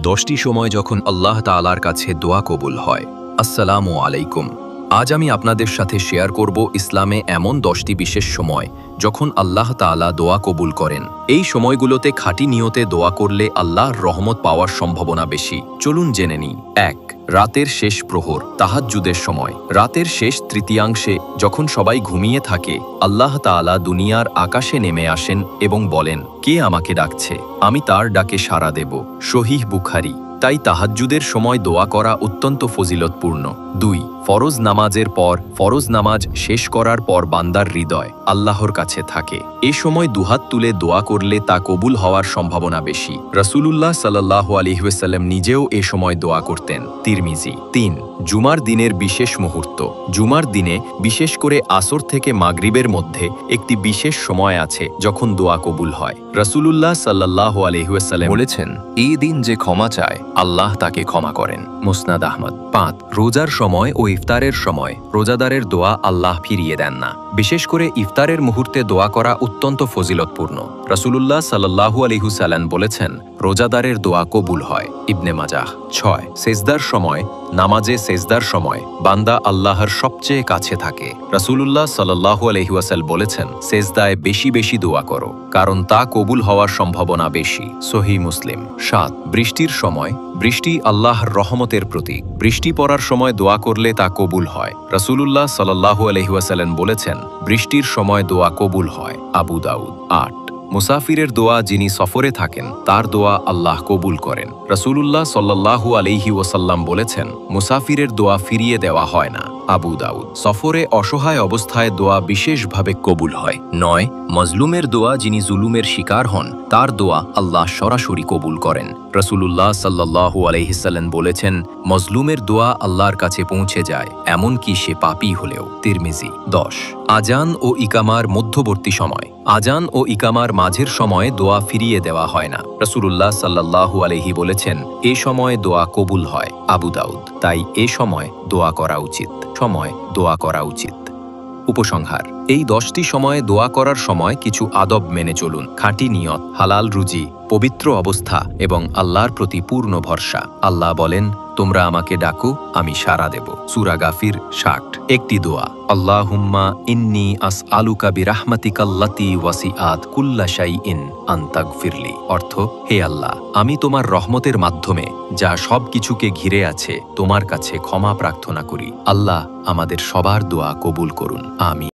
10টি সময় যখন আল্লাহ তাআলার কাছে দোয়া কবুল হয়। আসসালামু আলাইকুম। আজ আমি আপনাদের সাথে শেয়ার করব ইসলামে এমন 10টি বিশেষ সময় যখন আল্লাহ তাআলা দোয়া কবুল করেন। এই সময়গুলোতে খাঁটি নিয়তে দোয়া করলে আল্লাহর রহমত পাওয়ার সম্ভাবনা বেশি। চলুন জেনে নিই। 1. রাতের শেষ প্রহর, তাহাজ্জুদের সময়। রাতের শেষ তৃতীয়াংশে যখন সবাই ঘুমিয়ে থাকে, আল্লাহ তাআলা দুনিয়ার আকাশে নেমে আসেন এবং বলেন, কে আমাকে ডাকছে? আমি তার ডাকে সাড়া দেব। সহিহ বুখারী। তাই তাহাজ্জুদের সময় দোয়া করা অত্যন্ত ফজিলতপূর্ণ। 2. ফরজ নামাজের পর। ফরজ নামাজ শেষ করার পর বান্দার হৃদয় আল্লাহর কাছে থাকে। এ সময় দুহাত তুলে দোয়া করলে তা কবুল হওয়ার সম্ভাবনা বেশি। রাসূলুল্লাহ সাল্লাল্লাহু আলাইহি ওয়াসাল্লাম নিজেও এ সময় দোয়া করতেন। তিরমিজি। 3. জুমার দিনের বিশেষ মুহূর্ত। জুমার দিনে বিশেষ করে আসর থেকে মাগরিবের মধ্যে একটি বিশেষ সময় আছে যখন দোয়া কবুল হয়। রাসূলুল্লাহ সাল্লাল্লাহু আলাইহি ওয়াসাল্লাম বলেছেন, এই দিন যে ক্ষমা চায় আল্লাহ তাকে ক্ষমা করেন। মুসনাদ আহমদ। 5. রোজার সময় ও ইফতারের সময় রোজাদারের দোয়া আল্লাহ ফিরিয়ে দেন না। বিশেষ করে ইফতারের মুহূর্তে দোয়া করা অত্যন্ত ফজিলতপূর্ণ। রাসূলুল্লাহ সাল্লাল্লাহু আলাইহি ওয়াসাল্লাম বলেছেন, রোজাদারের দোয়া কবুল হয়। ইবনে মাজাহ। 6. সেজদার সময়। নামাজে সেজদার সময় বান্দা আল্লাহর সবচেয়ে কাছে থাকে। রাসূলুল্লাহ সাল্লাল্লাহু আলাইহি ওয়াসাল্লাম বলেছেন, সেজদায় বেশি বেশি দোয়া করো, কারণ তা কবুল হওয়ার সম্ভাবনা বেশি। সহিহ মুসলিম। 7. বৃষ্টির সময়। বৃষ্টি আল্লাহর রহমতের প্রতীক। বৃষ্টি পড়ার সময় দোয়া করলে তা কবুল হয়। রাসূলুল্লাহ সাল্লাল্লাহু আলাইহি ওয়াসাল্লাম বলেছেন, বৃষ্টির সময় দোয়া কবুল হয়। আবু দাউদ। 8. মুসাফিরের দোয়া। যিনি সফরে থাকেন তার দোয়া আল্লাহ কবুল করেন। রাসূলুল্লাহ সাল্লাল্লাহু আলাইহি ওয়াসাল্লাম বলেছেন, মুসাফিরের দোয়া ফিরিয়ে দেওয়া হয় না। আবু দাউদ। সফরে অসহায় অবস্থায় দোয়া বিশেষভাবে কবুল হয়। 9. মজলুমের দোয়া। যিনি জুলুমের শিকার হন তার দোয়া আল্লাহ সরাসরি কবুল করেন। রাসূলুল্লাহ সাল্লাল্লাহু আলাইহি ওয়াসাল্লাম বলেছেন, মজলুমের দোয়া আল্লাহর কাছে পৌঁছে যায়, এমনকি সে পাপী হলেও। তিরমিজি। 10. আজান ও ইকামার মধ্যবর্তী সময়। আজান ও ইকামার মাঝের সময়ে দোয়া ফিরিয়ে দেওয়া হয় না। রাসূলুল্লাহ সাল্লাল্লাহু আলাইহি বলেছেন, এ সময় দোয়া কবুল হয়। আবু দাউদ। তাই এ সময় দোয়া করা উচিত। দোয়া করা উচিত। উপসংহার। এই 10টি সময়ে দোয়া করার সময় কিছু আদব মেনে চলুন। খাঁটি নিয়ত, হালাল রুজি, পবিত্র অবস্থা এবং আল্লাহর প্রতি পূর্ণ ভরসা। আল্লাহ বলেন, তোমরা আমাকে ডাকো, আমি সাড়া দেব। সূরা গাফির 60। একটি দোয়া। আল্লাহুম্মা ইন্নী আসআলুকা বিরাহমাতিকাল্লাতী ওয়াসিআত কুল্লা শাইইন আন তাগফিরলি। অর্থ, হে আল্লাহ, আমি তোমার রহমতের মাধ্যমে যা সব কিছুকে ঘিরে আছে তোমার কাছে ক্ষমা প্রার্থনা করি। আল্লাহ আমাদের সবার দোয়া কবুল করুন। আমিন।